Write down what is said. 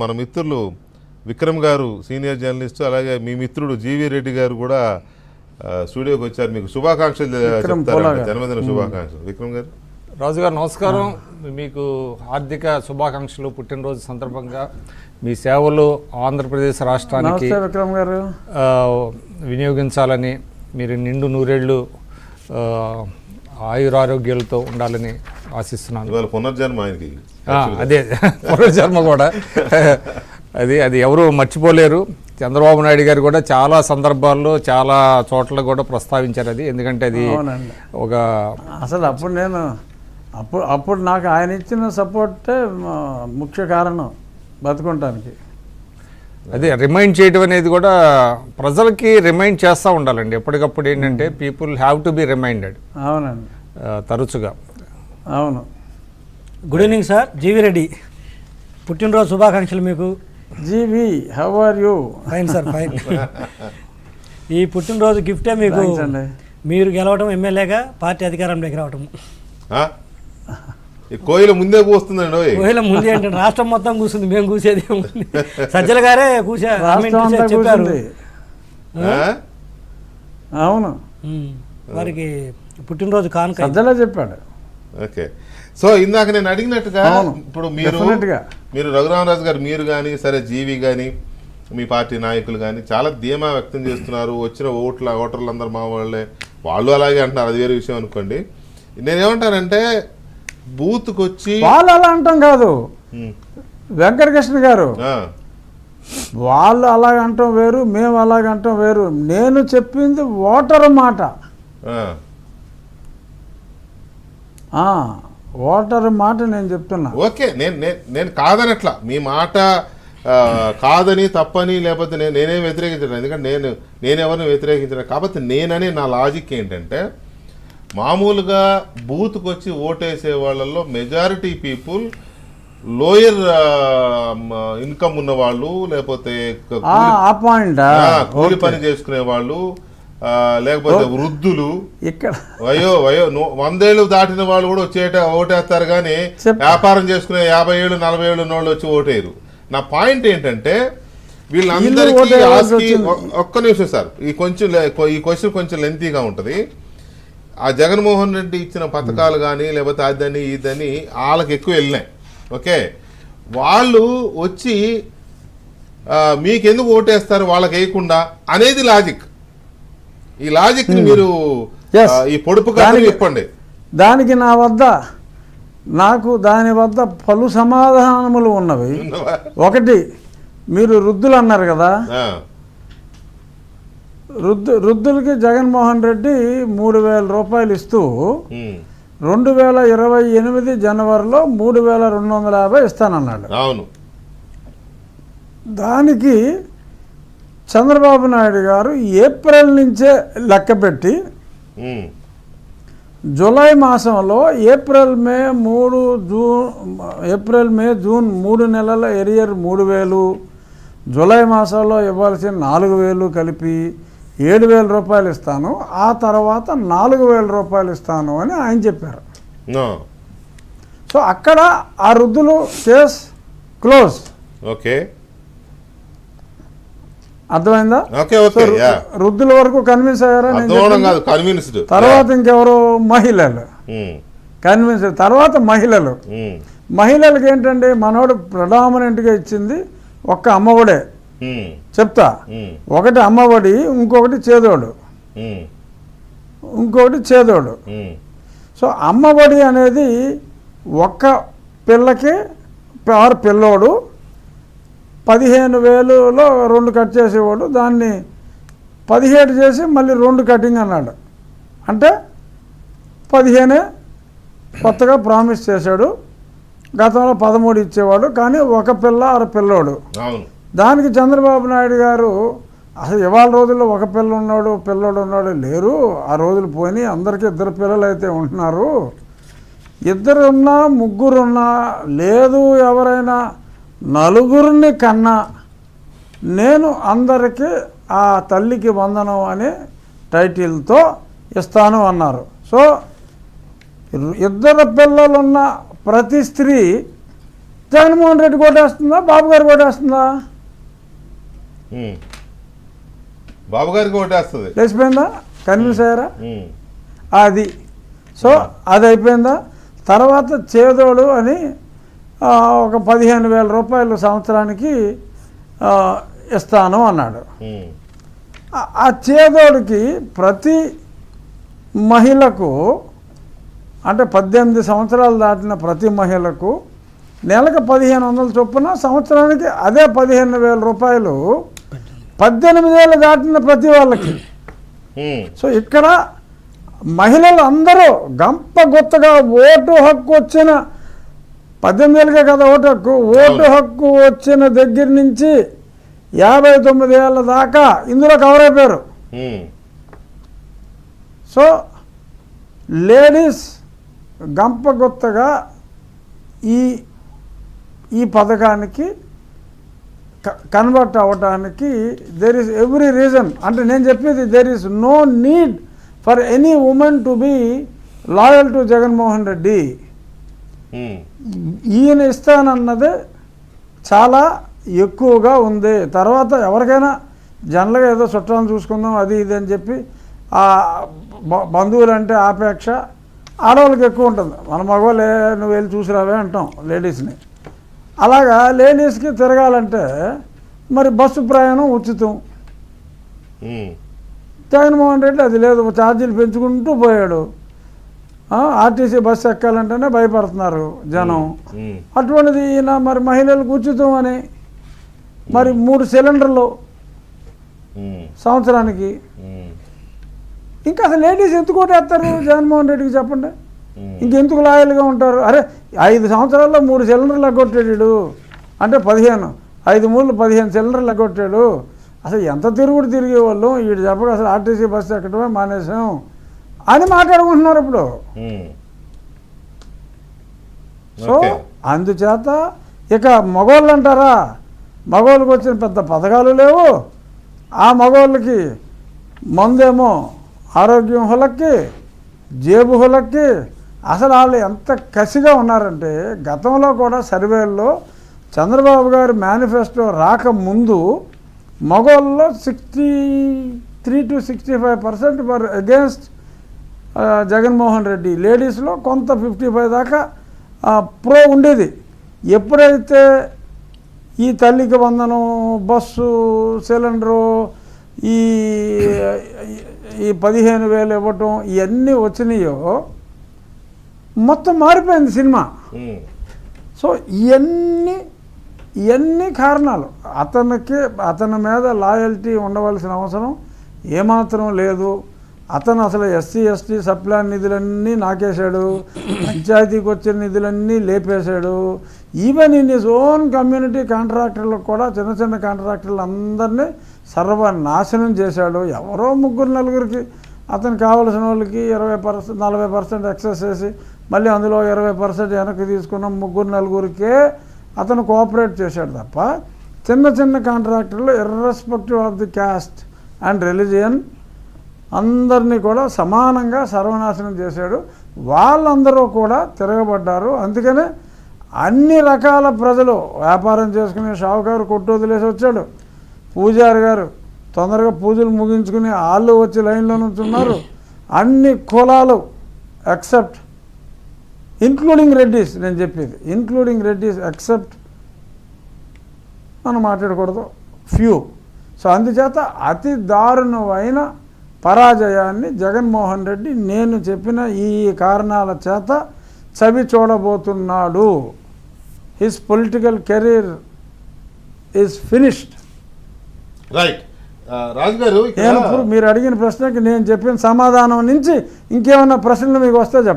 మన మిత్రులు విక్రమ్ గారు సీనియర్ జర్నలిస్టు, అలాగే మీ మిత్రుడు జీవీ రెడ్డి గారు కూడా స్టూడియోకి వచ్చారు. మీకు శుభాకాంక్షలు చెప్తారు, జన్మదిన శుభాకాంక్షలు. విక్రమ్ గారు. రాజు గారు నమస్కారం. మీకు హార్దిక శుభాకాంక్షలు పుట్టినరోజు సందర్భంగా. మీ సేవలు ఆంధ్రప్రదేశ్ రాష్ట్రానికి వినియోగించాలని, మీరు నిండు నూరేళ్లు ఆయురారోగ్యాలతో ఉండాలని ఆశిస్తున్నాను. ఇవాళ పునర్జన్మ ఆయనకి. అదే పునర్జన్మ కూడా అది ఎవరు మర్చిపోలేరు. చంద్రబాబు నాయుడు గారు కూడా చాలా సందర్భాల్లో చాలా చోట్ల కూడా ప్రస్తావించారు అది. ఎందుకంటే అది ఒక అసలు అప్పుడు నాకు ఆయన ఇచ్చిన సపోర్టే ముఖ్య కారణం బతుకుంటానికి. అదే రిమైండ్ చేయడం అనేది కూడా ప్రజలకి రిమైండ్ చేస్తూ ఉండాలండి ఎప్పటికప్పుడు. ఏంటంటే people have to be reminded. అవునండి, తరచుగా. అవును. Good evening sir. GV Reddy, పుట్టినరోజు శుభాకాంక్షలు మీకు. GV, how are you? Fine sir, fine. ఈ పుట్టినరోజు గిఫ్టే మీకు. మీరు గెలవడం, ఎమ్మెల్యేగా పార్టీ అధికారంలోకి రావటం. కోయిల ముందే కూస్తుందండి. కోయిల ముందే అంటే రాష్ట్రం మొత్తం కూర్చుంది, మేము కూసేది సజ్జల గారే చెప్పారు. అవును, వారికి పుట్టినరోజు కానుక సజ్జల చెప్పాడు. ఓకే. సో ఇందాక నేను అడిగినట్టుగా ఇప్పుడు మీరు రఘురామరాజు గారు, మీరు కానీ సరే, జీవి కానీ, మీ పార్టీ నాయకులు కానీ చాలా ధీమా వ్యక్తం చేస్తున్నారు. వచ్చిన ఓటర్లు అందరు మా వాళ్ళే, వాళ్ళు అలాగే అంటున్నారు, అది వేరే విషయం అనుకోండి. నేనేమంటానంటే బూత్కి వచ్చి వాళ్ళు అలా అంటాం కాదు వెంకటకృష్ణ గారు, వాళ్ళు అలాగంటాం వేరు, మేము అలాగంటాం వేరు. నేను చెప్పింది ఓటర్ మాట. ఓటర్ మాట నేను చెప్తున్నా. ఓకే, నేను కాదనట్లా, మీ మాట కాదని తప్పని లేకపోతే నేనేం వ్యతిరేకించను. ఎందుకంటే నేనెవరిని వ్యతిరేకించను. కాబట్టి నేననే నా లాజిక్ ఏంటంటే, మామూలుగా బూత్కి వచ్చి ఓటేసే వాళ్ళల్లో మెజారిటీ పీపుల్ లోయర్ ఇన్కమ్ ఉన్న వాళ్ళు, లేకపోతే కూలి పని చేసుకునే వాళ్ళు, లేకపోతే వృద్ధులు, ఇక్కడ వయో 100 ఏళ్ళు దాటిన వాళ్ళు కూడా వచ్చి ఓటేస్తారు. కానీ వ్యాపారం చేసుకునే 50 ఏళ్ళు 40 ఏళ్ళు ఉన్న వాళ్ళు వచ్చి ఓటేరు. నా పాయింట్ ఏంటంటే, వీళ్ళందరికీ ఒక్క నిమిషం సార్, ఈ క్వశ్చన్ కొంచెం లెంతీగా ఉంటుంది. ఆ జగన్మోహన్ రెడ్డి ఇచ్చిన పథకాలు కానీ లేకపోతే అదని ఇదని వాళ్ళకి ఎక్కువ వెళ్ళినాయి. ఓకే, వాళ్ళు వచ్చి మీకెందుకు ఓటేస్తారు వాళ్ళకి వేయకుండా అనేది లాజిక్. ఈ లాజిక్ ని మీరు ఈ పొడుపు కథలు చెప్పండి. దానికి నాకు దాని వద్ద పలు సమాధానములు ఉన్నవి. ఒకటి, మీరు వృద్ధులు అన్నారు కదా, వృద్ధులకి జగన్మోహన్ రెడ్డి 3,000 రూపాయలు ఇస్తూ 2028 జనవరిలో 3,250 ఇస్తానన్నాడు. అవును. దానికి చంద్రబాబు నాయుడు గారు ఏప్రిల్ నుంచే లెక్కపెట్టి జూలై మాసంలో ఏప్రిల్ మే జూన్ 3 నెలల ఎరియర్ 3,000, జూలై మాసంలో ఇవ్వాల్సిన 4,000 కలిపి 7,000 రూపాయలు ఇస్తాను, ఆ తర్వాత 4,000 రూపాయలు ఇస్తాను అని ఆయన చెప్పారు. సో అక్కడ ఆ వృద్ధులు కేస్ క్లోజ్. ఓకే, అర్థమైందా? వృద్ధుల వరకు కన్విన్స్ అయ్యారా? తర్వాత ఇంకెవరు? మహిళలు కన్విన్స్. తర్వాత మహిళలకు ఏంటంటే, మనోడు ప్రెడామినెంట్గా ఇచ్చింది ఒక్క అమ్మఒడే. చెప్తా, ఒకటి అమ్మఒడి, ఇంకొకటి చేదోడు. సో అమ్మఒడి అనేది ఒక్క పిల్లకి పిల్లోడు 15,000లో 2 కట్ చేసేవాడు, దాన్ని 17 చేసి మళ్ళీ 2 కటింగ్ అన్నాడు. అంటే 15 కొత్తగా ప్రామిస్ చేశాడు. గతంలో 13 ఇచ్చేవాడు, కానీ ఒక పిల్ల 6 పిల్లోడు. దానికి చంద్రబాబు నాయుడు గారు అసలు ఇవాళ రోజుల్లో ఒక పిల్లోడు ఉన్నాడు లేరు, ఆ రోజులు పోయి అందరికీ 2 పిల్లలు అయితే ఉంటున్నారు. 2 ఉన్నా 3 ఉన్నా లేదు, ఎవరైనా 4 కన్నా నేను అందరికీ ఆ తల్లికి వందనం అనే టైటిల్తో ఇస్తాను అన్నారు. సో 2 పిల్లలున్న ప్రతి స్త్రీ జగన్మోహన్ రెడ్డి కోటేస్తుందా, బాబు గారు కోటేస్తుందా? బాబు గారికి ఓటేస్తుంది. లేచిపోయిందా? కన్విన్స్ అయ్యారా? ఉమ్. అది సో అది అయిపోయిందా? తర్వాత చేదోడు అని ఒక 15,000 రూపాయలు సంవత్సరానికి ఇస్తాను అన్నాడు. ఉమ్. ఆ చేదోడికి ప్రతి మహిళకు, అంటే 18 సంవత్సరాలు దాటిన ప్రతి మహిళకు నెలకు 1,500 చొప్పున, సంవత్సరానికి అదే 15,000 రూపాయలు 18 ఏళ్ళు దాటిన ప్రతి వాళ్ళకి. ఉమ్. సో ఇక్కడ మహిళలు అందరూ గంపగుత్తగా ఓటు హక్కు వచ్చిన 18 ఏళ్ళకే కదా ఓటు హక్కు వచ్చిన దగ్గర నుంచి 59 ఏళ్ళ దాకా ఇందులో కవర్ అయిపోయారు. ఉమ్. సో లేడీస్ గంపగుత్తగా ఈ పథకానికి కన్వర్ట్ అవ్వటానికి దెర్ ఈస్ ఎవ్రీ రీజన్. అంటే నేను చెప్పేది there is no need for any women to be loyal to Jaganmohan Reddy. Um. ఈయన ఇస్తానన్నదే చాలా ఎక్కువగా ఉంది. తర్వాత ఎవరికైనా జనరల్గా ఏదో చుట్టాలను చూసుకుందాం అది ఇది అని చెప్పి ఆ బంధువులు అంటే ఆపేక్ష ఆడవాళ్ళకి ఎక్కువ ఉంటుంది. మన మగవాళ్ళే నువ్వు వెళ్ళి చూసిరావే అంటాం లేడీస్ని. అలాగా లేడీస్కి తిరగాలంటే మరి బస్సు ప్రయాణం ఉచితం. ఉమ్. జగన్మోహన్ రెడ్డి అది లేదు, ఛార్జీలు పెంచుకుంటూ పోయాడు. ఆర్టీసీ బస్సు ఎక్కాలంటేనే భయపడుతున్నారు జనం. ఉమ్. అటువంటిది ఈయన మరి మహిళలకు ఉచితం అని మరి 3 సిలిండర్లు ఉమ్. సంవత్సరానికి. ఉమ్. ఇంకా అసలు లేడీస్ ఎందుకు ఓటేస్తారు జగన్మోహన్ రెడ్డికి చెప్పండి? ఉమ్. ఇంకెందుకు లాయల్గా ఉంటారు? అరే 5 సంవత్సరాల్లో 3 సిలిండర్లు ఎగ్గొట్టాడు అంటే 15, 5 మూడు 15 సిలిండర్లు ఎగ్గొట్టాడు. అసలు ఎంత తిరుగుడు తిరిగేవాళ్ళు, వీడు చెప్పగా అసలు ఆర్టీసీ బస్సు ఎక్కడమే మానేసాం అని మాట్లాడుకుంటున్నారు ఇప్పుడు. ఉమ్. So okay. అందుచేత ఇక మగవాళ్ళు అంటారా, మగవాళ్ళకి వచ్చిన పెద్ద పథకాలు లేవు. ఆ మగవాళ్ళకి మందేమో ఆరోగ్యం హులక్కి, జేబు హులక్కి. అసలు వాళ్ళు ఎంత కసిగా ఉన్నారంటే గతంలో కూడా సర్వేల్లో చంద్రబాబు గారి మేనిఫెస్టో రాకముందు మగవాళ్ళలో 63 to 65% for against Jaganmohan Reddy. లేడీస్లో కొంత 55 దాకా ప్రో ఉండేది. ఎప్పుడైతే ఈ తల్లికి వందనం, బస్సు, సిలిండరు, ఈ 15,000 ఇవ్వటం ఇవన్నీ వచ్చినాయో మొత్తం మారిపోయింది సినిమా. ఉమ్. సో ఇవన్నీ కారణాలు. అతని మీద లాయల్టీ ఉండవలసిన అవసరం ఏమాత్రం లేదు. అతను అసలు ఎస్సీ ఎస్టీ సప్లాన్ నిధులన్నీ నాకేశాడు, పంచాయతీకి వచ్చిన నిధులన్నీ లేపేశాడు. Even in his own community కాంట్రాక్టర్లకు కూడా, చిన్న చిన్న కాంట్రాక్టర్లు అందరినీ సర్వనాశనం చేశాడు. ఎవరో 3-4 అతనికి కావలసిన వాళ్ళకి 20%, 40% ఎక్సెస్ చేసి మళ్ళీ అందులో 20% వెనక్కి తీసుకున్న 3-4 అతను కోఆపరేట్ చేశాడు తప్ప చిన్న చిన్న కాంట్రాక్టర్లు irrespective of the caste and religion అందరినీ కూడా సమానంగా సర్వనాశనం చేశాడు. వాళ్ళందరూ కూడా తిరగబడ్డారు. అందుకనే అన్ని రకాల ప్రజలు వ్యాపారం చేసుకునే షావుకారు కొట్టు వదిలేసి వచ్చాడు. పూజారి గారు తొందరగా పూజలు ముగించుకుని వాళ్ళు వచ్చి లైన్లో నుంచున్నారు. అన్ని కులాలు ఎక్సెప్ట్ ఇంక్లూడింగ్ రెడ్డిస్, నేను చెప్పేది ఇంక్లూడింగ్ రెడ్డిస్ ఎక్సెప్ట్ మనం మాట్లాడకూడదు ఫ్యూ. సో అందుచేత అతి దారుణమైన పరాజయాన్ని జగన్మోహన్ రెడ్డి నేను చెప్పిన ఈ కారణాల చేత చవి చూడబోతున్నాడు. His political career is finished. Right. Raju గారు నేను ఇప్పుడు మీరు అడిగిన ప్రశ్నకి నేను చెప్పిన సమాధానం నుంచి ఇంకేమైనా ప్రశ్నలు మీకు వస్తే చెప్పండి.